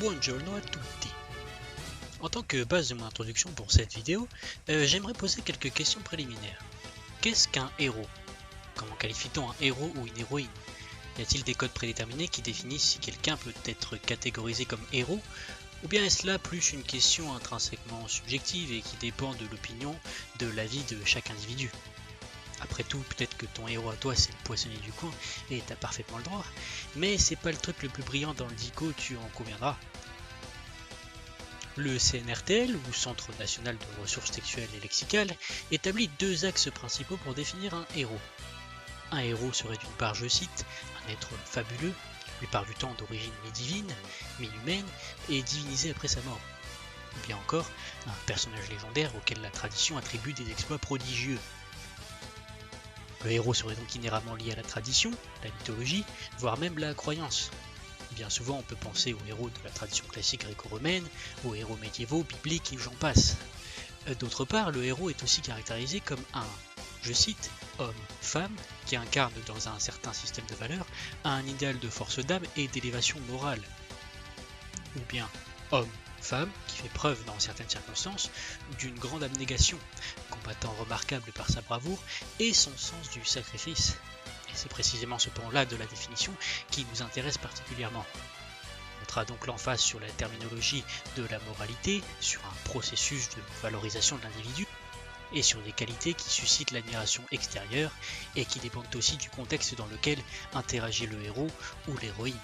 Buongiorno a tutti. En tant que base de mon introduction pour cette vidéo, j'aimerais poser quelques questions préliminaires. Qu'est-ce qu'un héros? Comment qualifie-t-on un héros ou une héroïne? Y a-t-il des codes prédéterminés qui définissent si quelqu'un peut être catégorisé comme héros? Ou bien est-ce là plus une question intrinsèquement subjective et qui dépend de l'opinion, de l'avis de chaque individu? Après tout, peut-être que ton héros à toi c'est le poissonnier du coin et t'as parfaitement le droit, mais c'est pas le truc le plus brillant dans le dico, tu en conviendras. Le CNRTL, ou Centre National de Ressources Textuelles et Lexicales, établit deux axes principaux pour définir un héros. Un héros serait d'une part, je cite, un être fabuleux, la plupart du temps d'origine mi-divine, mi-humaine, et divinisé après sa mort. Ou bien encore, un personnage légendaire auquel la tradition attribue des exploits prodigieux. Le héros serait donc inhéremment lié à la tradition, la mythologie, voire même la croyance. Bien souvent, on peut penser aux héros de la tradition classique gréco-romaine, aux héros médiévaux, bibliques et j'en passe. D'autre part, le héros est aussi caractérisé comme un, je cite, homme-femme qui incarne dans un certain système de valeurs un idéal de force d'âme et d'élévation morale. Ou bien homme-femme qui fait preuve dans certaines circonstances d'une grande abnégation, combattant remarquable par sa bravoure et son sens du sacrifice. Et c'est précisément ce pan-là de la définition qui nous intéresse particulièrement. On mettra donc l'emphase sur la terminologie de la moralité, sur un processus de valorisation de l'individu, et sur des qualités qui suscitent l'admiration extérieure et qui dépendent aussi du contexte dans lequel interagit le héros ou l'héroïne.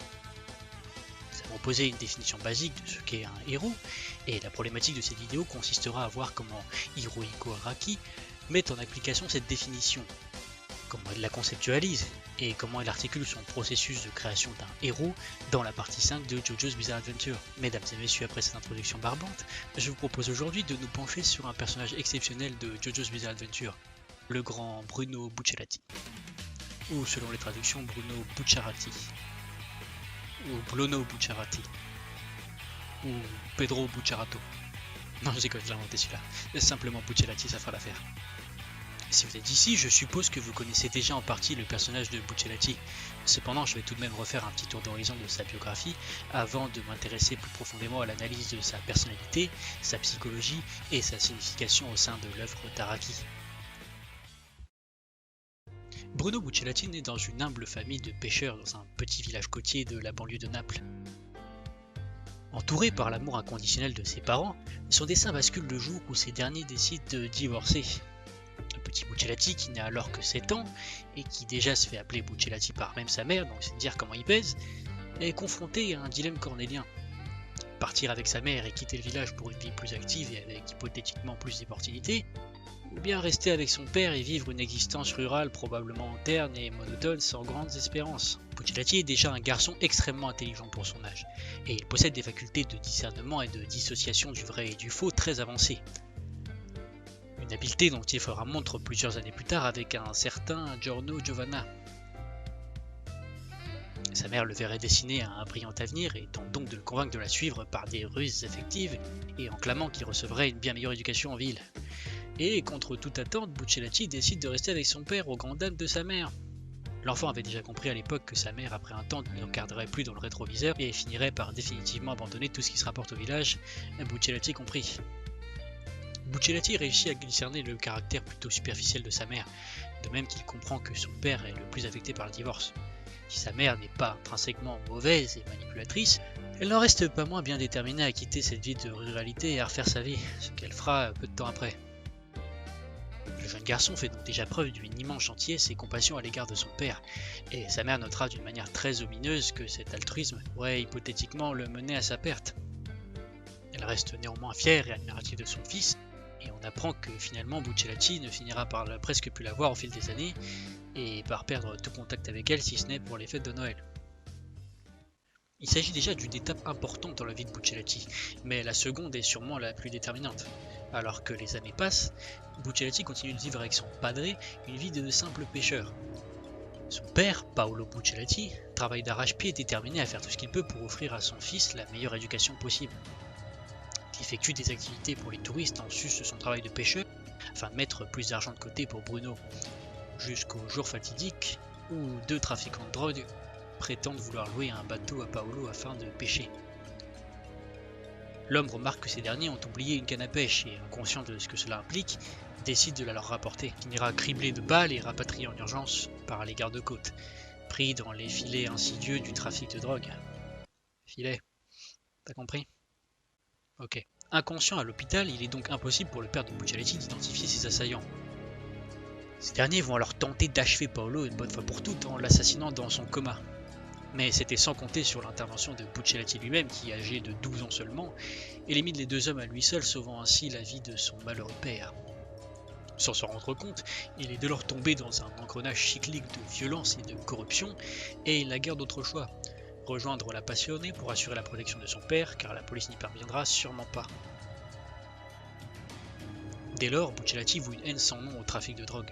Nous avons posé une définition basique de ce qu'est un héros, et la problématique de cette vidéo consistera à voir comment Hirohiko Araki met en application cette définition, comment elle la conceptualise et comment elle articule son processus de création d'un héros dans la partie 5 de JoJo's Bizarre Adventure. Mesdames et messieurs, après cette introduction barbante, je vous propose aujourd'hui de nous pencher sur un personnage exceptionnel de JoJo's Bizarre Adventure, le grand Bruno Bucciarati, ou selon les traductions Bruno Bucciarati, ou Bruno Bucciarati, ou Pedro Bucciarato. Non, je déconne, j'ai inventé celui-là. Simplement Bucciarati, ça fera l'affaire. Si vous êtes d'ici, je suppose que vous connaissez déjà en partie le personnage de Bucciarati. Cependant, je vais tout de même refaire un petit tour d'horizon de sa biographie avant de m'intéresser plus profondément à l'analyse de sa personnalité, sa psychologie et sa signification au sein de l'œuvre d'Araki. Bruno Bucciarati naît dans une humble famille de pêcheurs dans un petit village côtier de la banlieue de Naples. Entouré par l'amour inconditionnel de ses parents, son destin bascule le jour où ces derniers décident de divorcer. Le petit Bucciarati qui n'a alors que 7 ans et qui déjà se fait appeler Bucciarati par même sa mère, donc c'est dire comment il pèse, est confronté à un dilemme cornélien. Partir avec sa mère et quitter le village pour une vie plus active et avec hypothétiquement plus d'opportunités, ou bien rester avec son père et vivre une existence rurale probablement terne et monotone sans grandes espérances. Bucciarati est déjà un garçon extrêmement intelligent pour son âge, et il possède des facultés de discernement et de dissociation du vrai et du faux très avancées. Une habileté dont il fera montre plusieurs années plus tard avec un certain Giorno Giovanna. Sa mère le verrait destiné à un brillant avenir et tente donc de le convaincre de la suivre par des ruses affectives et en clamant qu'il recevrait une bien meilleure éducation en ville. Et contre toute attente, Bucciarati décide de rester avec son père aux grandes dames de sa mère. L'enfant avait déjà compris à l'époque que sa mère, après un temps, ne le regarderait plus dans le rétroviseur et finirait par définitivement abandonner tout ce qui se rapporte au village, Bucciarati compris. Bucciarati réussit à discerner le caractère plutôt superficiel de sa mère, de même qu'il comprend que son père est le plus affecté par le divorce. Si sa mère n'est pas intrinsèquement mauvaise et manipulatrice, elle n'en reste pas moins bien déterminée à quitter cette vie de ruralité et à refaire sa vie, ce qu'elle fera peu de temps après. Le jeune garçon fait donc déjà preuve d'une immense gentillesse et compassion à l'égard de son père, et sa mère notera d'une manière très omineuse que cet altruisme pourrait hypothétiquement le mener à sa perte. Elle reste néanmoins fière et admirative de son fils, et on apprend que finalement Bucciarati ne finira par presque plus la voir au fil des années, et par perdre tout contact avec elle si ce n'est pour les fêtes de Noël. Il s'agit déjà d'une étape importante dans la vie de Bucciarati, mais la seconde est sûrement la plus déterminante. Alors que les années passent, Bucciarati continue de vivre avec son padre une vie de simple pêcheur. Son père, Paolo Bucciarati, travaille d'arrache-pied déterminé à faire tout ce qu'il peut pour offrir à son fils la meilleure éducation possible. Il effectue des activités pour les touristes en sus de son travail de pêcheur, afin de mettre plus d'argent de côté pour Bruno, jusqu'au jour fatidique où deux trafiquants de drogue prétendent vouloir louer un bateau à Paolo afin de pêcher. L'homme remarque que ces derniers ont oublié une canne à pêche et, inconscient de ce que cela implique, décide de la leur rapporter. Il finira criblé de balles et rapatrié en urgence par les gardes-côtes, pris dans les filets insidieux du trafic de drogue. Filet, t'as compris? Ok. Inconscient à l'hôpital, il est donc impossible pour le père de Buccialetti d'identifier ses assaillants. Ces derniers vont alors tenter d'achever Paolo une bonne fois pour toutes en l'assassinant dans son coma. Mais c'était sans compter sur l'intervention de Buccialetti lui-même qui, âgé de 12 ans seulement, élimine les deux hommes à lui seul, sauvant ainsi la vie de son malheureux père. Sans s'en rendre compte, il est dès lors tombé dans un engrenage cyclique de violence et de corruption, et il n'a guère d'autre choix. Rejoindre la passionnée pour assurer la protection de son père, car la police n'y parviendra sûrement pas. Dès lors, Buccialetti voue une haine sans nom au trafic de drogue.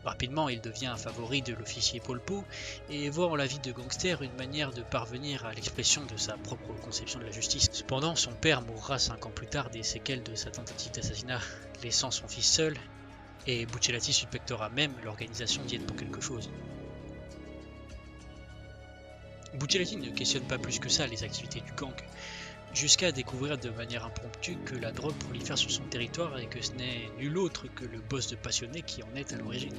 Rapidement, il devient un favori de l'officier Polpo et voit en la vie de gangster une manière de parvenir à l'expression de sa propre conception de la justice. Cependant, son père mourra 5 ans plus tard des séquelles de sa tentative d'assassinat, laissant son fils seul, et Buccialetti suspectera même l'organisation d'y être pour quelque chose. Buccialetti ne questionne pas plus que ça les activités du gang, jusqu'à découvrir de manière impromptue que la drogue prolifère sur son territoire et que ce n'est nul autre que le boss de passionné qui en est à l'origine.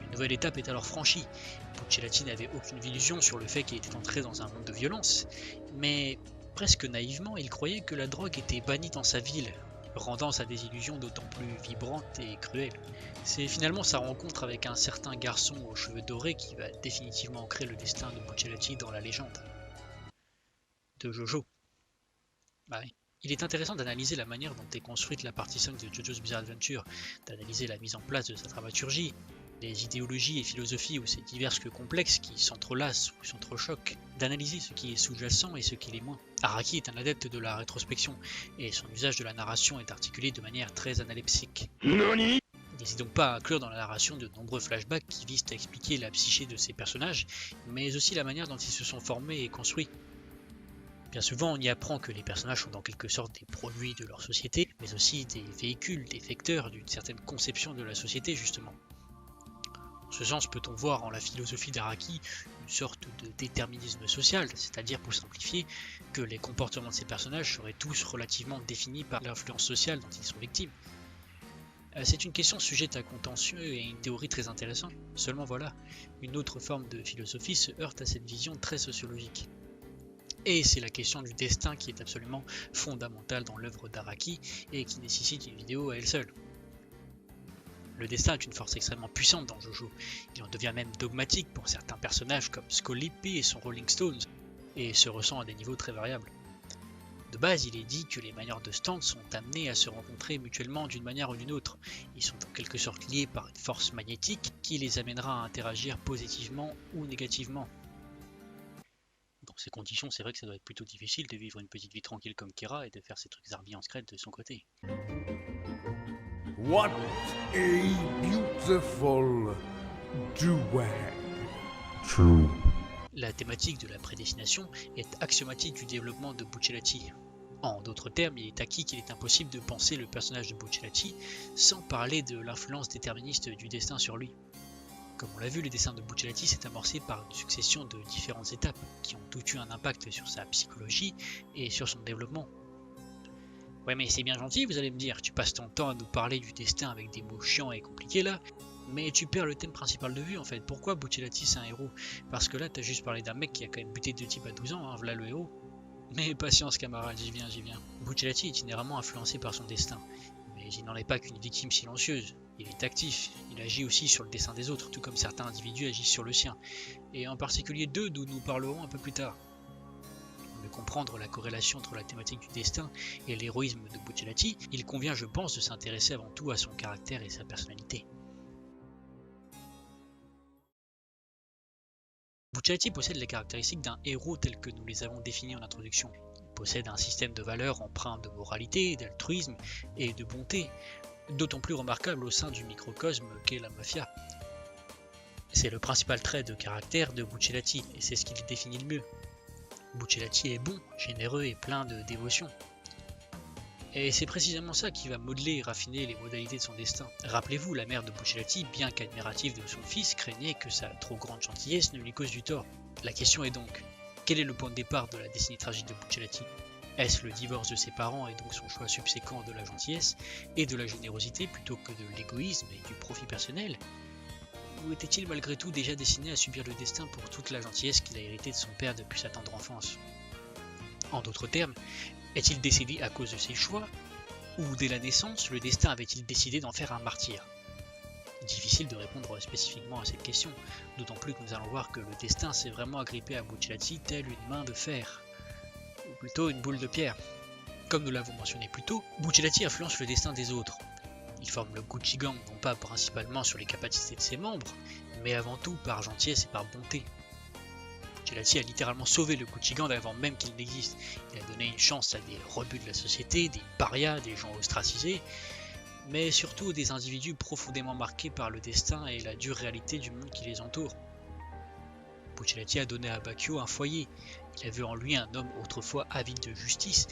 Une nouvelle étape est alors franchie. Buccialetti n'avait aucune illusion sur le fait qu'il était entré dans un monde de violence, mais presque naïvement, il croyait que la drogue était bannie dans sa ville, rendant sa désillusion d'autant plus vibrante et cruelle. C'est finalement sa rencontre avec un certain garçon aux cheveux dorés qui va définitivement ancrer le destin de Buccialetti dans la légende de Jojo. Bah oui. Il est intéressant d'analyser la manière dont est construite la partie 5 de JoJo's Bizarre Adventure, d'analyser la mise en place de sa dramaturgie, les idéologies et philosophies aussi diverses que complexes qui s'entrelacent ou s'entrechoquent, d'analyser ce qui est sous-jacent et ce qui l'est moins. Araki est un adepte de la rétrospection, et son usage de la narration est articulé de manière très analepsique. Il n'hésite donc pas à inclure dans la narration de nombreux flashbacks qui visent à expliquer la psyché de ses personnages, mais aussi la manière dont ils se sont formés et construits. Bien souvent, on y apprend que les personnages sont en quelque sorte des produits de leur société, mais aussi des véhicules, des vecteurs d'une certaine conception de la société, justement. En ce sens, peut-on voir en la philosophie d'Araki une sorte de déterminisme social, c'est-à-dire, pour simplifier, que les comportements de ces personnages seraient tous relativement définis par l'influence sociale dont ils sont victimes. C'est une question sujette à contentieux et une théorie très intéressante. Seulement voilà, une autre forme de philosophie se heurte à cette vision très sociologique. Et c'est la question du destin qui est absolument fondamentale dans l'œuvre d'Araki et qui nécessite une vidéo à elle seule. Le destin est une force extrêmement puissante dans JoJo. Il en devient même dogmatique pour certains personnages comme Scolippi et son Rolling Stones, et se ressent à des niveaux très variables. De base, il est dit que les manières de stand sont amenés à se rencontrer mutuellement d'une manière ou d'une autre. Ils sont en quelque sorte liés par une force magnétique qui les amènera à interagir positivement ou négativement. Dans ces conditions, c'est vrai que ça doit être plutôt difficile de vivre une petite vie tranquille comme Kira et de faire ses trucs zarbi en secret de son côté. What a beautiful duet. True. La thématique de la prédestination est axiomatique du développement de Buccialetti. En d'autres termes, il est acquis qu'il est impossible de penser le personnage de Buccialetti sans parler de l'influence déterministe du destin sur lui. Comme on l'a vu, le dessin de Buccialetti s'est amorcé par une succession de différentes étapes qui ont toutes eu un impact sur sa psychologie et sur son développement. Ouais, mais c'est bien gentil, vous allez me dire, tu passes ton temps à nous parler du destin avec des mots chiants et compliqués là, mais tu perds le thème principal de vue en fait. Pourquoi Buccialetti c'est un héros? Parce que là t'as juste parlé d'un mec qui a quand même buté 2 types à 12 ans, hein, voilà le héros. Mais patience camarade, j'y viens. Buccialetti est itinéralement influencé par son destin, mais il n'en est pas qu'une victime silencieuse. Il est actif, il agit aussi sur le destin des autres, tout comme certains individus agissent sur le sien, et en particulier deux dont nous parlerons un peu plus tard. Pour mieux comprendre la corrélation entre la thématique du destin et l'héroïsme de Buccialetti, il convient, je pense, de s'intéresser avant tout à son caractère et sa personnalité. Buccialetti possède les caractéristiques d'un héros tels que nous les avons définis en introduction. Il possède un système de valeurs empreint de moralité, d'altruisme et de bonté, d'autant plus remarquable au sein du microcosme qu'est la mafia. C'est le principal trait de caractère de Buccialetti, et c'est ce qui le définit le mieux. Buccialetti est bon, généreux et plein de dévotion. Et c'est précisément ça qui va modeler et raffiner les modalités de son destin. Rappelez-vous, la mère de Buccialetti, bien qu'admirative de son fils, craignait que sa trop grande gentillesse ne lui cause du tort. La question est donc, quel est le point de départ de la destinée tragique de Buccialetti? Est-ce le divorce de ses parents et donc son choix subséquent de la gentillesse et de la générosité plutôt que de l'égoïsme et du profit personnel? Ou était-il malgré tout déjà destiné à subir le destin pour toute la gentillesse qu'il a héritée de son père depuis sa tendre enfance? En d'autres termes, est-il décédé à cause de ses choix? Ou dès la naissance, le destin avait-il décidé d'en faire un martyr? Difficile de répondre spécifiquement à cette question, d'autant plus que nous allons voir que le destin s'est vraiment agrippé à Buccellati telle une main de fer, ou plutôt une boule de pierre. Comme nous l'avons mentionné plus tôt, Buccellati influence le destin des autres. Il forme le Gucci Gang non pas principalement sur les capacités de ses membres, mais avant tout par gentillesse et par bonté. Buccellati a littéralement sauvé le Gucci Gang avant même qu'il n'existe. Il a donné une chance à des rebuts de la société, des parias, des gens ostracisés, mais surtout des individus profondément marqués par le destin et la dure réalité du monde qui les entoure. Buccellati a donné à Bacchio un foyer, il a vu en lui un homme autrefois avide de justice,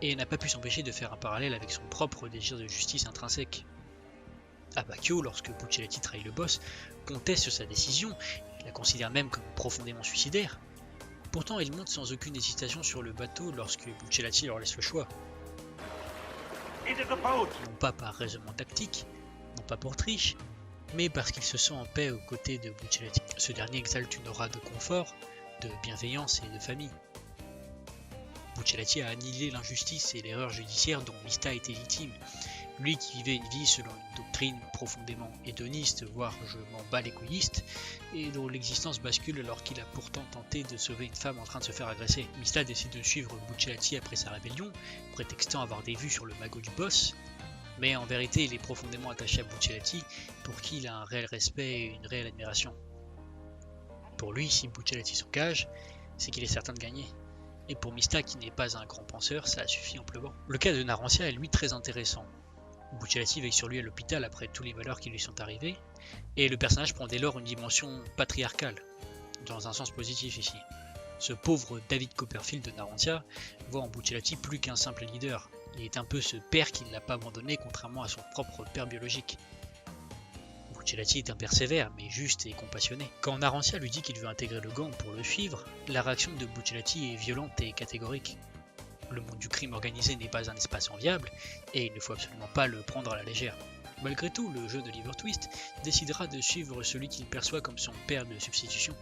et n'a pas pu s'empêcher de faire un parallèle avec son propre désir de justice intrinsèque. Bacchio, lorsque Buccellati trahit le boss, conteste sa décision, il la considère même comme profondément suicidaire. Pourtant, il monte sans aucune hésitation sur le bateau lorsque Buccellati leur laisse le choix. Non pas par raisonnement tactique, non pas pour triche, mais parce qu'il se sent en paix aux côtés de Buccellati. Ce dernier exalte une aura de confort, de bienveillance et de famille. Buccellati a annihilé l'injustice et l'erreur judiciaire dont Mista était victime. Lui qui vivait une vie selon une doctrine profondément hédoniste, voire je m'en bats l'égoïste, et dont l'existence bascule alors qu'il a pourtant tenté de sauver une femme en train de se faire agresser. Mista décide de suivre Buccellati après sa rébellion, prétextant avoir des vues sur le magot du boss, mais en vérité il est profondément attaché à Buccellati, pour qui il a un réel respect et une réelle admiration. Pour lui, si Buccellati s'engage, c'est qu'il est certain de gagner. Et pour Mista, qui n'est pas un grand penseur, ça suffit amplement. Le cas de Narancia est lui très intéressant. Buccellati veille sur lui à l'hôpital après tous les malheurs qui lui sont arrivés, et le personnage prend dès lors une dimension patriarcale, dans un sens positif ici. Ce pauvre David Copperfield de Narancia voit en Buccellati plus qu'un simple leader. Il est un peu ce père qui ne l'a pas abandonné contrairement à son propre père biologique. Buccellati est un père sévère, mais juste et compassionné. Quand Narancia lui dit qu'il veut intégrer le gang pour le suivre, la réaction de Buccellati est violente et catégorique. Le monde du crime organisé n'est pas un espace enviable, et il ne faut absolument pas le prendre à la légère. Malgré tout, le jeu d'Oliver Twist décidera de suivre celui qu'il perçoit comme son père de substitution.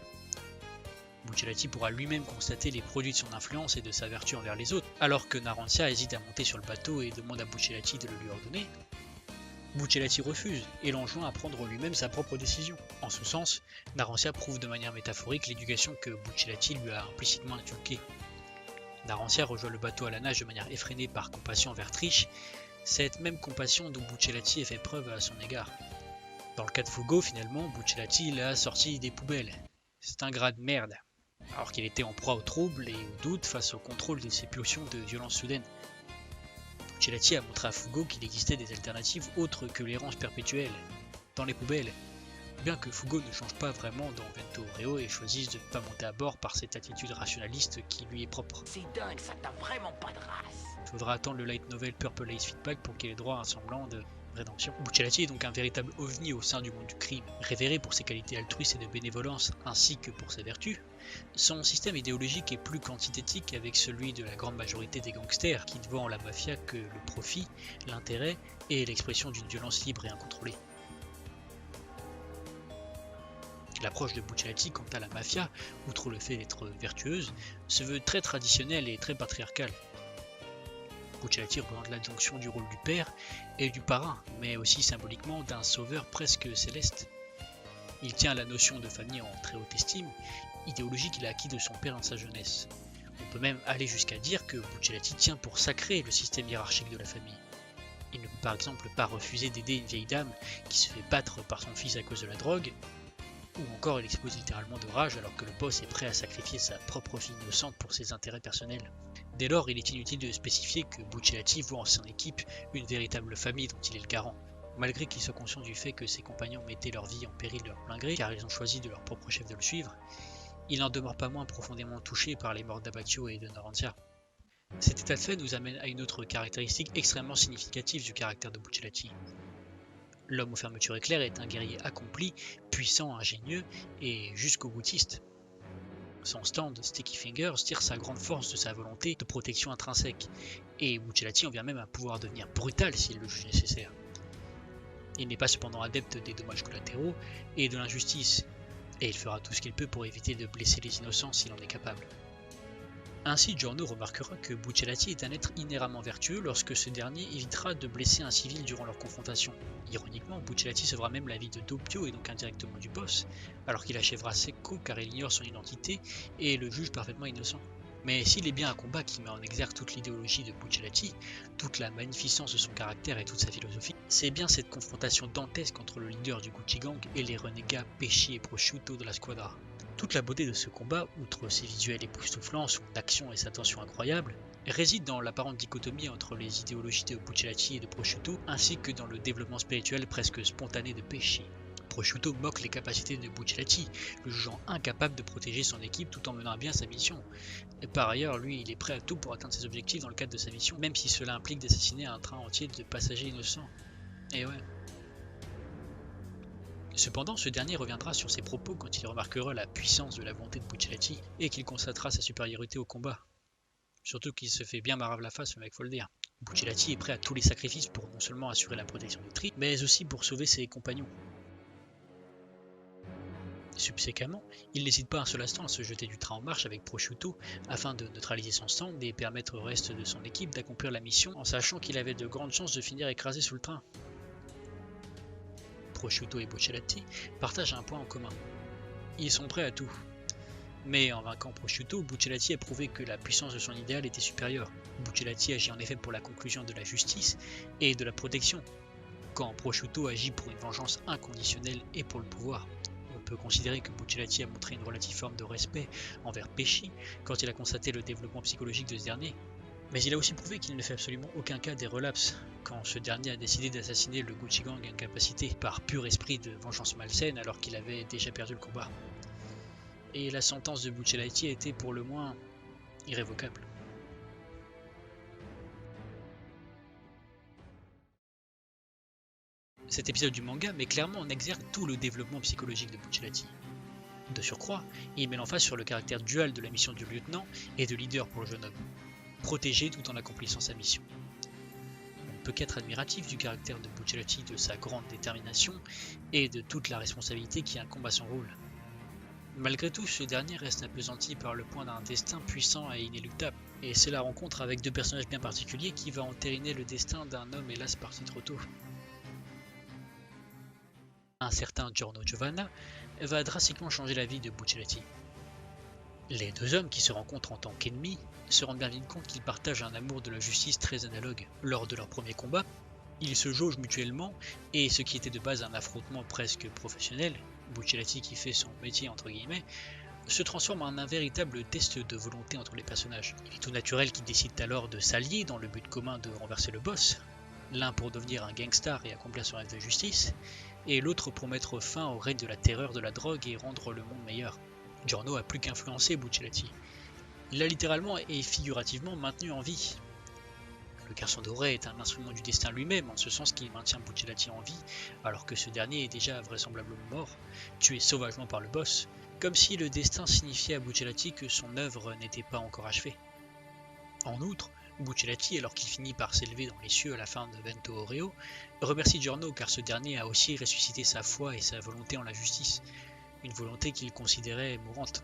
Buccellati pourra lui-même constater les produits de son influence et de sa vertu envers les autres, alors que Narancia hésite à monter sur le bateau et demande à Buccellati de le lui ordonner. Buccellati refuse et l'enjoint à prendre lui-même sa propre décision. En ce sens, Narancia prouve de manière métaphorique l'éducation que Buccellati lui a implicitement inculquée. Narancia rejoint le bateau à la nage de manière effrénée par compassion envers Trish, cette même compassion dont Buccellati a fait preuve à son égard. Dans le cas de Fugo, finalement, Buccellati l'a sorti des poubelles. C'est un gras de merde, alors qu'il était en proie au trouble et au doute face au contrôle de ses pulsions de violence soudaine. Buccellati a montré à Fugo qu'il existait des alternatives autres que l'errance perpétuelle, dans les poubelles, bien que Fugo ne change pas vraiment dans Vento Oreo et choisisse de ne pas monter à bord par cette attitude rationaliste qui lui est propre. C'est dingue, ça t'a vraiment pas de race. Il faudra attendre le light novel Purple Ace Feedback pour qu'il ait droit à un semblant de rédemption. Buccellati est donc un véritable ovni au sein du monde du crime, révéré pour ses qualités altruistes et de bénévolence ainsi que pour ses vertus. Son système idéologique est plus qu'antithétique avec celui de la grande majorité des gangsters qui ne voient en la mafia que le profit, l'intérêt et l'expression d'une violence libre et incontrôlée. L'approche de Buccellati quant à la mafia, outre le fait d'être vertueuse, se veut très traditionnelle et très patriarcale. Buccellati représente l'adjonction du rôle du père et du parrain, mais aussi symboliquement d'un sauveur presque céleste. Il tient à la notion de famille en très haute estime, idéologie qu'il a acquis de son père dans sa jeunesse. On peut même aller jusqu'à dire que Buccellati tient pour sacré le système hiérarchique de la famille. Il ne peut par exemple pas refuser d'aider une vieille dame qui se fait battre par son fils à cause de la drogue, ou encore il explose littéralement de rage alors que le boss est prêt à sacrifier sa propre fille innocente pour ses intérêts personnels. Dès lors, il est inutile de spécifier que Buccellati voit en son équipe une véritable famille dont il est le garant. Malgré qu'il soit conscient du fait que ses compagnons mettaient leur vie en péril de leur plein gré, car ils ont choisi de leur propre chef de le suivre, il n'en demeure pas moins profondément touché par les morts d'Abacchio et de Narancia. Cet état de fait nous amène à une autre caractéristique extrêmement significative du caractère de Buccellati. L'homme aux fermetures éclairs est un guerrier accompli, puissant, ingénieux et jusqu'au boutiste. Son stand, Sticky Fingers, tire sa grande force de sa volonté de protection intrinsèque, et Bucciolati en vient même à pouvoir devenir brutal s'il le juge nécessaire. Il n'est pas cependant adepte des dommages collatéraux et de l'injustice, et il fera tout ce qu'il peut pour éviter de blesser les innocents s'il en est capable. Ainsi, Giorno remarquera que Bucciolati est un être inhéremment vertueux lorsque ce dernier évitera de blesser un civil durant leur confrontation. Ironiquement, Bucciolati sauvera même la vie de Doppio et donc indirectement du boss, alors qu'il achèvera Secco car il ignore son identité et le juge parfaitement innocent. Mais s'il est bien un combat qui met en exergue toute l'idéologie de Bucciolati, toute la magnificence de son caractère et toute sa philosophie, c'est bien cette confrontation dantesque entre le leader du Gucci Gang et les renégats Pesci et Prosciutto de la Squadra. Toute la beauté de ce combat, outre ses visuels époustouflants, son action et sa tension incroyable, réside dans l'apparente dichotomie entre les idéologies de Bucciolati et de Prosciutto, ainsi que dans le développement spirituel presque spontané de Pesci. Prosciutto moque les capacités de Bucciolati, le jugeant incapable de protéger son équipe tout en menant à bien sa mission. Et par ailleurs, lui, il est prêt à tout pour atteindre ses objectifs dans le cadre de sa mission, même si cela implique d'assassiner un train entier de passagers innocents. Et ouais. Cependant, ce dernier reviendra sur ses propos quand il remarquera la puissance de la volonté de Bucciolati et qu'il constatera sa supériorité au combat. Surtout qu'il se fait bien marave la face, le mec, faut le dire. Bucciolati est prêt à tous les sacrifices pour non seulement assurer la protection du tri, mais aussi pour sauver ses compagnons. Subséquemment, il n'hésite pas un seul instant à se jeter du train en marche avec Prosciutto afin de neutraliser son stand et permettre au reste de son équipe d'accomplir la mission en sachant qu'il avait de grandes chances de finir écrasé sous le train. Prosciutto et Bucciolati partagent un point en commun. Ils sont prêts à tout. Mais en vainquant Prosciutto, Bucciolati a prouvé que la puissance de son idéal était supérieure. Bucciolati agit en effet pour la conclusion de la justice et de la protection, quand Prosciutto agit pour une vengeance inconditionnelle et pour le pouvoir. On peut considérer que Bucciolati a montré une relative forme de respect envers Pesci quand il a constaté le développement psychologique de ce dernier. Mais il a aussi prouvé qu'il ne fait absolument aucun cas des relapses, quand ce dernier a décidé d'assassiner le Gucci Gang incapacité par pur esprit de vengeance malsaine alors qu'il avait déjà perdu le combat. Et la sentence de Bucciolati a été pour le moins irrévocable. Cet épisode du manga met clairement en exergue tout le développement psychologique de Bucciolati. De surcroît, il met l'emphase sur le caractère dual de la mission du lieutenant et de leader pour le jeune homme, protégé tout en accomplissant sa mission. On ne peut qu'être admiratif du caractère de Bucciolati, de sa grande détermination et de toute la responsabilité qui incombe à son rôle. Malgré tout, ce dernier reste appesanti par le poids d'un destin puissant et inéluctable, et c'est la rencontre avec deux personnages bien particuliers qui va entériner le destin d'un homme hélas parti trop tôt. Un certain Giorno Giovanna va drastiquement changer la vie de Bucciolati. Les deux hommes qui se rencontrent en tant qu'ennemis se rendent bien vite compte qu'ils partagent un amour de la justice très analogue. Lors de leur premier combat, ils se jaugent mutuellement et ce qui était de base un affrontement presque professionnel, Bucciolati qui fait son métier entre guillemets, se transforme en un véritable test de volonté entre les personnages. Il est tout naturel qu'ils décident alors de s'allier dans le but commun de renverser le boss, l'un pour devenir un gangstar et accomplir son rêve de justice, et l'autre pour mettre fin au règne de la terreur de la drogue et rendre le monde meilleur. Giorno a plus qu'influencé Bucciolati. Il l'a littéralement et figurativement maintenu en vie. Le garçon doré est un instrument du destin lui-même, en ce sens qu'il maintient Bucciolati en vie, alors que ce dernier est déjà vraisemblablement mort, tué sauvagement par le boss, comme si le destin signifiait à Bucciolati que son œuvre n'était pas encore achevée. En outre, Bucciolati, alors qu'il finit par s'élever dans les cieux à la fin de Vento Oreo, remercie Giorno car ce dernier a aussi ressuscité sa foi et sa volonté en la justice, une volonté qu'il considérait mourante.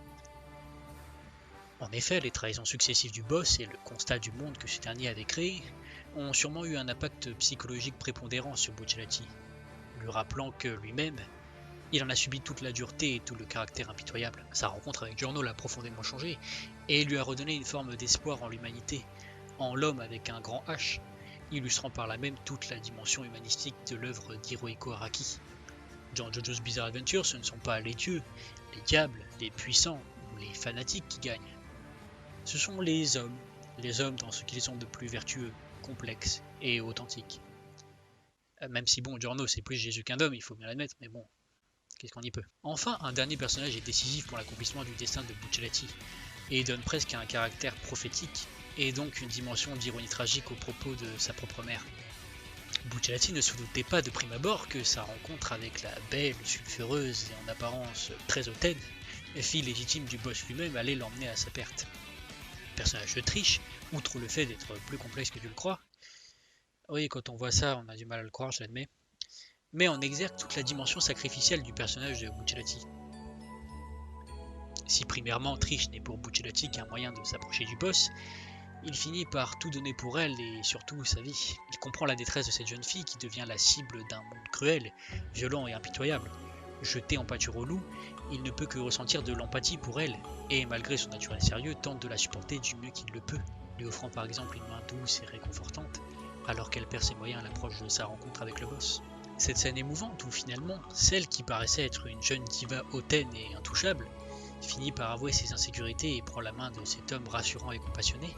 En effet, les trahisons successives du boss et le constat du monde que ce dernier avait créé ont sûrement eu un impact psychologique prépondérant sur Bucciolati, lui rappelant que lui-même, il en a subi toute la dureté et tout le caractère impitoyable. Sa rencontre avec Giorno l'a profondément changé et lui a redonné une forme d'espoir en l'humanité, en l'homme avec un grand H, illustrant par là même toute la dimension humanistique de l'œuvre d'Hirohiko Araki. Dans JoJo's Bizarre Adventure, ce ne sont pas les dieux, les diables, les puissants ou les fanatiques qui gagnent. Ce sont les hommes dans ce qu'ils sont de plus vertueux, complexes et authentiques. Même si bon, Giorno c'est plus Jésus qu'un homme, il faut bien l'admettre, mais bon, qu'est-ce qu'on y peut. Enfin, un dernier personnage est décisif pour l'accomplissement du destin de Bucciolati, et donne presque un caractère prophétique, et donc une dimension d'ironie tragique au propos de sa propre mère. Bucciolati ne se doutait pas de prime abord que sa rencontre avec la belle, sulfureuse et en apparence très hautaine fille légitime du boss lui-même, allait l'emmener à sa perte. Le personnage de Trish, outre le fait d'être plus complexe que tu le crois, oui, quand on voit ça, on a du mal à le croire, je l'admets, mais on exerce toute la dimension sacrificielle du personnage de Bucciolati. Si primairement Trish n'est pour Bucciolati qu'un moyen de s'approcher du boss, il finit par tout donner pour elle et surtout sa vie. Il comprend la détresse de cette jeune fille qui devient la cible d'un monde cruel, violent et impitoyable. Jeté en pâture au loup, il ne peut que ressentir de l'empathie pour elle, et malgré son naturel sérieux, tente de la supporter du mieux qu'il le peut, lui offrant par exemple une main douce et réconfortante, alors qu'elle perd ses moyens à l'approche de sa rencontre avec le boss. Cette scène émouvante où finalement, celle qui paraissait être une jeune diva hautaine et intouchable, finit par avouer ses insécurités et prend la main de cet homme rassurant et compassionné,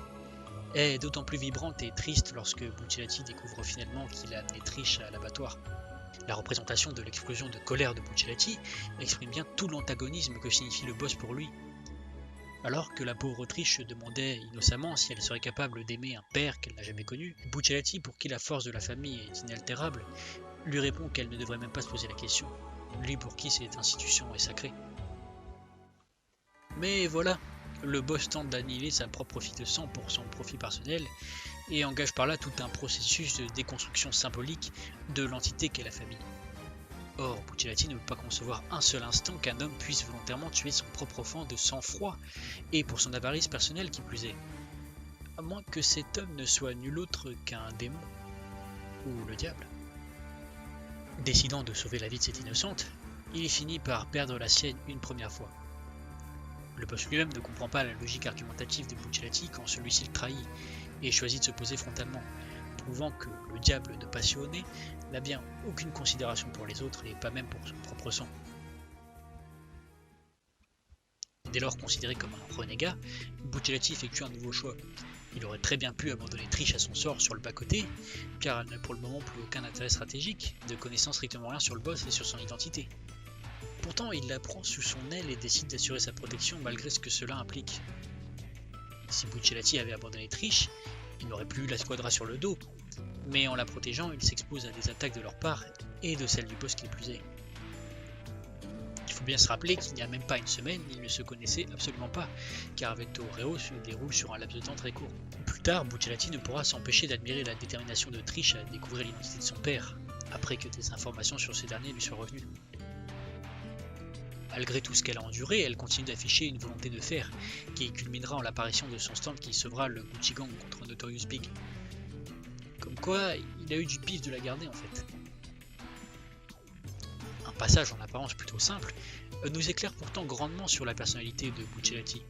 est d'autant plus vibrante et triste lorsque Bucciolati découvre finalement qu'il a amené Trish à l'abattoir. La représentation de l'explosion de colère de Bucciolati exprime bien tout l'antagonisme que signifie le boss pour lui. Alors que la pauvre Trish se demandait innocemment si elle serait capable d'aimer un père qu'elle n'a jamais connu, Bucciolati, pour qui la force de la famille est inaltérable, lui répond qu'elle ne devrait même pas se poser la question, lui pour qui cette institution est sacrée. Mais voilà, le boss tente d'annihiler sa propre fille de sang pour son profit personnel et engage par là tout un processus de déconstruction symbolique de l'entité qu'est la famille. Or, Bucciolati ne peut pas concevoir un seul instant qu'un homme puisse volontairement tuer son propre enfant de sang-froid, et pour son avarice personnelle qui plus est. À moins que cet homme ne soit nul autre qu'un démon, ou le diable. Décidant de sauver la vie de cette innocente, il finit par perdre la sienne une première fois. Le boss lui-même ne comprend pas la logique argumentative de Bucciolati quand celui-ci le trahit, et choisit de se poser frontalement, prouvant que le diable de passionné n'a bien aucune considération pour les autres et pas même pour son propre sang. Dès lors considéré comme un renégat, Bucciolati effectue un nouveau choix. Il aurait très bien pu abandonner Trish à son sort sur le bas-côté, car elle n'a pour le moment plus aucun intérêt stratégique, ne connaissant strictement rien sur le boss et sur son identité. Pourtant, il la prend sous son aile et décide d'assurer sa protection malgré ce que cela implique. Si Bucciolati avait abandonné Trish, il n'aurait plus eu la squadra sur le dos, mais en la protégeant, il s'expose à des attaques de leur part et de celles du boss qui plus est. Il faut bien se rappeler qu'il n'y a même pas une semaine, ils ne se connaissaient absolument pas, car Vento Reo se déroule sur un laps de temps très court. Plus tard, Bucciolati ne pourra s'empêcher d'admirer la détermination de Trish à découvrir l'identité de son père, après que des informations sur ce dernier lui soient revenues. Malgré tout ce qu'elle a enduré, elle continue d'afficher une volonté de fer, qui culminera en l'apparition de son stand qui sauvera le Gucci Gang contre Notorious Big. Comme quoi, il a eu du pif de la garder en fait. Un passage en apparence plutôt simple nous éclaire pourtant grandement sur la personnalité de Bucciolati.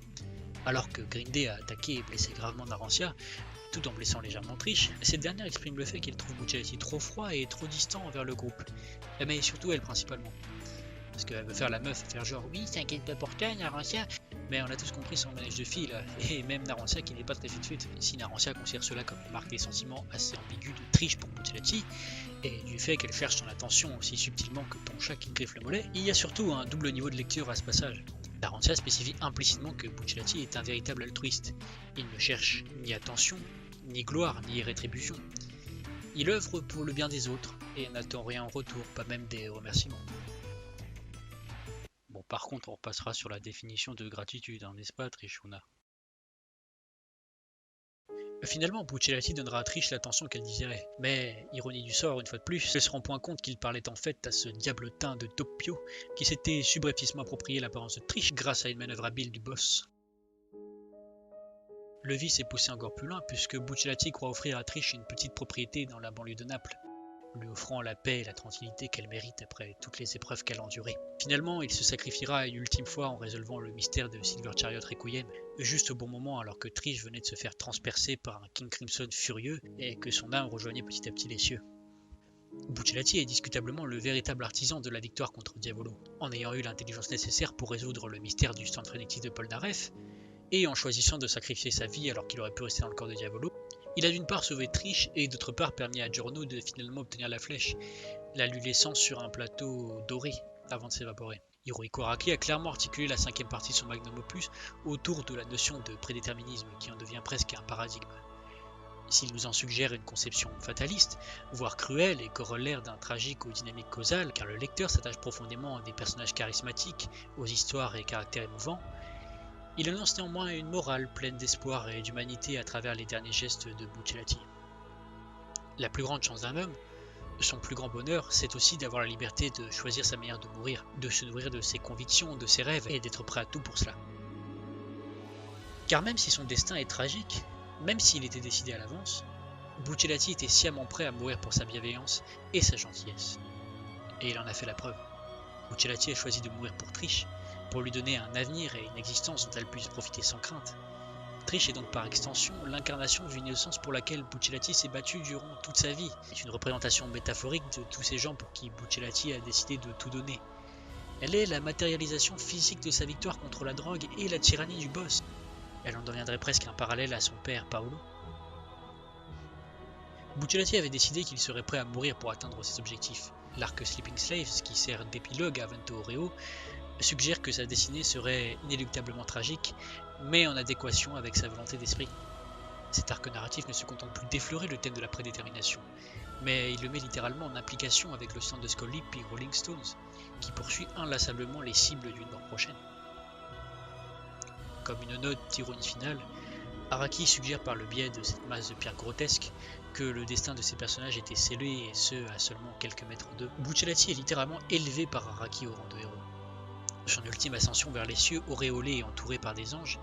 Alors que Green Day a attaqué et blessé gravement Narancia, tout en blessant légèrement Trish, cette dernière exprime le fait qu'elle trouve Bucciolati trop froid et trop distant envers le groupe, mais surtout elle principalement. Parce qu'elle veut faire la meuf, faire genre oui, t'inquiète pas pour toi, Narancia. Mais on a tous compris son manège de fille là, et même Narancia qui n'est pas très fit. Si Narancia considère cela comme une marque des sentiments assez ambigus de Trish pour Bucciolati, et du fait qu'elle cherche son attention aussi subtilement que ton chat qui griffe le mollet, il y a surtout un double niveau de lecture à ce passage. Narancia spécifie implicitement que Bucciolati est un véritable altruiste. Il ne cherche ni attention, ni gloire, ni rétribution. Il œuvre pour le bien des autres, et n'attend rien en retour, pas même des remerciements. Bon, par contre, on repassera sur la définition de gratitude, hein, n'est-ce pas, Trishuna? Finalement, Bucciolati donnera à Trish l'attention qu'elle désirait, mais, ironie du sort, une fois de plus, elle se rend point compte qu'il parlait en fait à ce diabletin de Doppio qui s'était subrepticement approprié l'apparence de Trish grâce à une manœuvre habile du boss. Le vice est poussé encore plus loin puisque Bucciolati croit offrir à Trish une petite propriété dans la banlieue de Naples, lui offrant la paix et la tranquillité qu'elle mérite après toutes les épreuves qu'elle a endurées. Finalement, il se sacrifiera une ultime fois en résolvant le mystère de Silver Chariot Requiem, juste au bon moment alors que Trish venait de se faire transpercer par un King Crimson furieux et que son âme rejoignait petit à petit les cieux. Bucciolati est discutablement le véritable artisan de la victoire contre Diavolo, en ayant eu l'intelligence nécessaire pour résoudre le mystère du stand frénétique de Polnareff, et en choisissant de sacrifier sa vie alors qu'il aurait pu rester dans le corps de Diavolo. Il a d'une part sauvé Trish et d'autre part permis à Giorno de finalement obtenir la flèche, la lui laissant sur un plateau doré avant de s'évaporer. Hirohiko Araki a clairement articulé la cinquième partie de son magnum opus autour de la notion de prédéterminisme qui en devient presque un paradigme. S'il nous en suggère une conception fataliste, voire cruelle et corollaire d'un tragique aux dynamiques causales, car le lecteur s'attache profondément à des personnages charismatiques, aux histoires et caractères émouvants, il annonce néanmoins une morale pleine d'espoir et d'humanité à travers les derniers gestes de Buccellati. La plus grande chance d'un homme, son plus grand bonheur, c'est aussi d'avoir la liberté de choisir sa manière de mourir, de se nourrir de ses convictions, de ses rêves, et d'être prêt à tout pour cela. Car même si son destin est tragique, même s'il était décidé à l'avance, Buccellati était sciemment prêt à mourir pour sa bienveillance et sa gentillesse. Et il en a fait la preuve. Buccellati a choisi de mourir pour Trish, pour lui donner un avenir et une existence dont elle puisse profiter sans crainte. Trish est donc par extension l'incarnation d'une innocence pour laquelle Buccellati s'est battu durant toute sa vie. C'est une représentation métaphorique de tous ces gens pour qui Buccellati a décidé de tout donner. Elle est la matérialisation physique de sa victoire contre la drogue et la tyrannie du boss. Elle en deviendrait presque un parallèle à son père Paolo. Buccellati avait décidé qu'il serait prêt à mourir pour atteindre ses objectifs. L'arc Sleeping Slaves, qui sert d'épilogue à Vento Oreo, suggère que sa destinée serait inéluctablement tragique, mais en adéquation avec sa volonté d'esprit. Cet arc narratif ne se contente plus d'effleurer le thème de la prédétermination, mais il le met littéralement en application avec le stand de Scully puis Rolling Stones, qui poursuit inlassablement les cibles d'une mort prochaine. Comme une note d'ironie finale, Araki suggère par le biais de cette masse de pierres grotesques que le destin de ces personnages était scellé, et ce à seulement quelques mètres d'eux. Buccellati est littéralement élevé par Araki au rang de héros. Son ultime ascension vers les cieux, auréolé et entouré par des anges,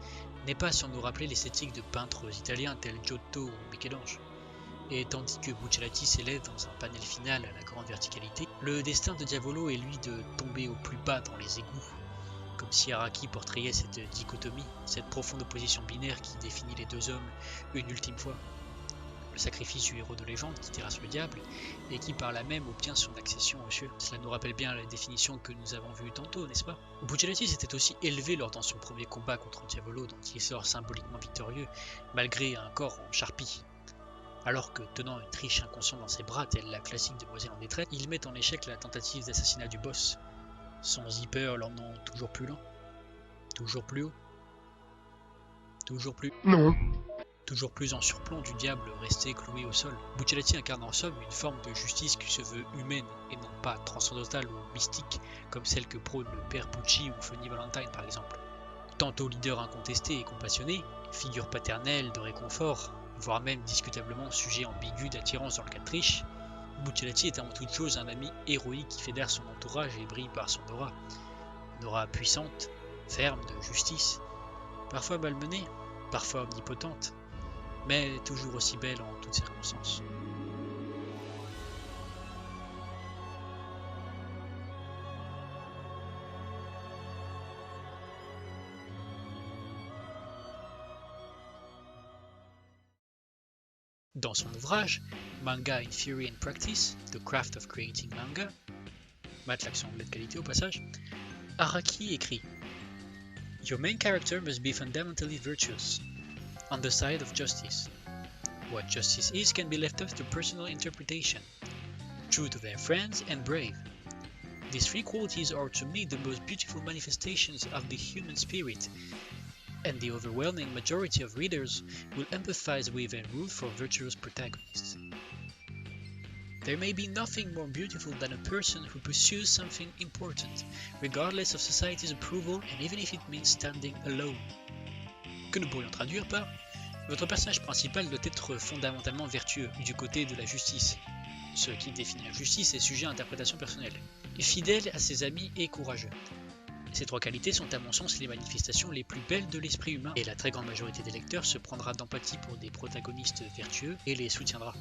n'est pas sans nous rappeler l'esthétique de peintres italiens tels Giotto ou Michel-Ange. Et tandis que Buccellati s'élève dans un panel final à la grande verticalité, le destin de Diavolo est lui de tomber au plus bas dans les égouts, comme si Araki portrayait cette dichotomie, cette profonde opposition binaire qui définit les deux hommes une ultime fois. Le sacrifice du héros de légende qui terrasse le diable et qui par là même obtient son accession aux cieux. Cela nous rappelle bien la définition que nous avons vue tantôt, n'est-ce pas? Buccellati s'était aussi élevé lors dans son premier combat contre Diavolo, dont il sort symboliquement victorieux, malgré un corps en charpie. Alors que, tenant une Trish inconsciente dans ses bras, telle la classique demoiselle en détresse, il met en échec la tentative d'assassinat du boss, son zipper l'emmenant toujours plus lent, toujours plus haut, toujours plus... Non. Toujours plus en surplomb du diable resté cloué au sol. Buccellati incarne en somme une forme de justice qui se veut humaine et non pas transcendantale ou mystique comme celle que prône le père Pucci ou Funny Valentine par exemple. Tantôt leader incontesté et compassionné, figure paternelle de réconfort, voire même discutablement sujet ambigu d'attirance dans le cas de Trish, Buccellati est avant toute chose un ami héroïque qui fédère son entourage et brille par son aura. Une aura puissante, ferme, de justice, parfois malmenée, parfois omnipotente, mais toujours aussi belle en toutes circonstances. Dans son ouvrage Manga in Theory and Practice, The Craft of Creating Manga, mate l'accent anglais de qualité au passage, Araki écrit « Your main character must be fundamentally virtuous, on the side of justice. What justice is can be left up to personal interpretation, true to their friends and brave. These three qualities are to me the most beautiful manifestations of the human spirit, and the overwhelming majority of readers will empathize with and root for virtuous protagonists. There may be nothing more beautiful than a person who pursues something important, regardless of society's approval and even if it means standing alone. » Que nous pourrions traduire par « Votre personnage principal doit être fondamentalement vertueux, du côté de la justice. Ce qui définit la justice est sujet à interprétation personnelle. Fidèle à ses amis et courageux. Ces trois qualités sont à mon sens les manifestations les plus belles de l'esprit humain, et la très grande majorité des lecteurs se prendra d'empathie pour des protagonistes vertueux et les soutiendra.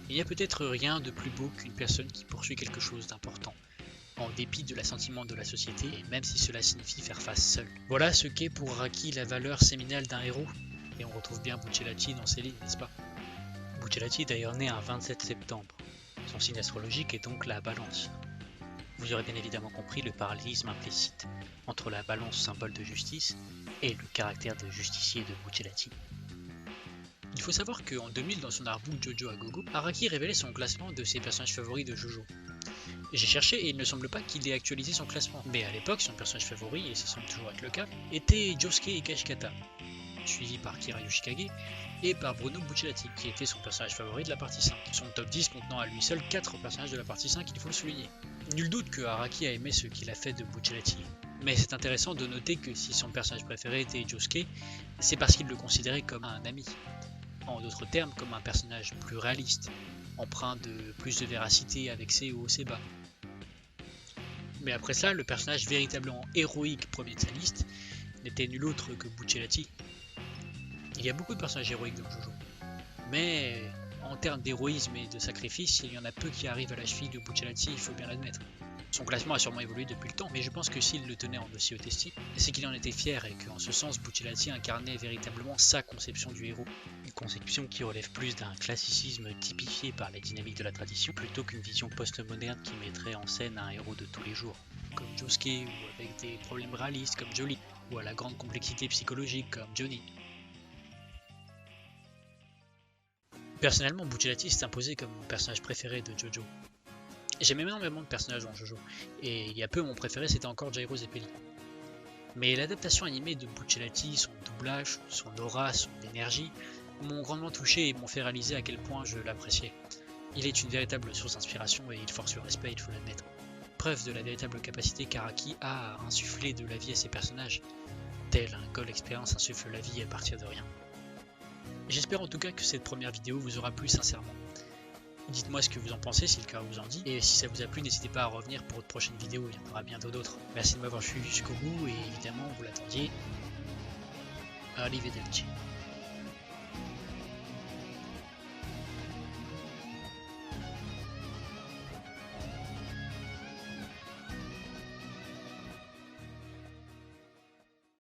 Il n'y a peut-être rien de plus beau qu'une personne qui poursuit quelque chose d'important, en dépit de l'assentiment de la société, et même si cela signifie faire face seul. Voilà ce qu'est pour Araki la valeur séminale d'un héros, et on retrouve bien Buccellati dans ses lignes, n'est-ce pas? Buccellati est d'ailleurs né un 27 septembre. Son signe astrologique est donc la balance. Vous aurez bien évidemment compris le parallélisme implicite entre la balance symbole de justice et le caractère de justicier de Buccellati. Il faut savoir qu'en 2000, dans son artbook Jojo à Gogo, Araki révélait son classement de ses personnages favoris de Jojo. J'ai cherché et il ne semble pas qu'il ait actualisé son classement, mais à l'époque, son personnage favori, et ça semble toujours être le cas, était Josuke Ikashikata. suivi par Kira Yoshikage et par Bruno Buccellati, qui était son personnage favori de la partie 5. Son top 10 contenant à lui seul 4 personnages de la partie 5, il faut le souligner. Nul doute que Araki a aimé ce qu'il a fait de Buccellati. Mais c'est intéressant de noter que si son personnage préféré était Josuke, c'est parce qu'il le considérait comme un ami. En d'autres termes, comme un personnage plus réaliste, empreint de plus de véracité avec ses hauts et ses bas. Mais après ça, le personnage véritablement héroïque premier de sa liste n'était nul autre que Buccellati. Il y a beaucoup de personnages héroïques dans Jojo, mais en termes d'héroïsme et de sacrifice, il y en a peu qui arrivent à la cheville de Buccellati, il faut bien l'admettre. Son classement a sûrement évolué depuis le temps, mais je pense que s'il le tenait en aussi haute estime, c'est qu'il en était fier et qu'en ce sens, Buccellati incarnait véritablement sa conception du héros. Une conception qui relève plus d'un classicisme typifié par les dynamiques de la tradition, plutôt qu'une vision post-moderne qui mettrait en scène un héros de tous les jours, comme Josuke, ou avec des problèmes réalistes comme Jolie, ou à la grande complexité psychologique comme Johnny. Personnellement, Buccellati s'est imposé comme mon personnage préféré de Jojo. J'aime énormément de personnages dans Jojo, et il y a peu mon préféré c'était encore Jairo Zeppeli. Mais l'adaptation animée de Buccellati, son doublage, son aura, son énergie, m'ont grandement touché et m'ont fait réaliser à quel point je l'appréciais. Il est une véritable source d'inspiration et il force le respect, il faut l'admettre. Preuve de la véritable capacité qu'Araki a à insuffler de la vie à ses personnages, tel un Gold Experience insuffle la vie à partir de rien. J'espère en tout cas que cette première vidéo vous aura plu sincèrement. Dites-moi ce que vous en pensez si le cœur vous en dit, et si ça vous a plu, n'hésitez pas à revenir pour de prochaines vidéos, il y en aura bientôt d'autres. Merci de m'avoir suivi jusqu'au bout, et évidemment, vous l'attendiez. Arrivederci.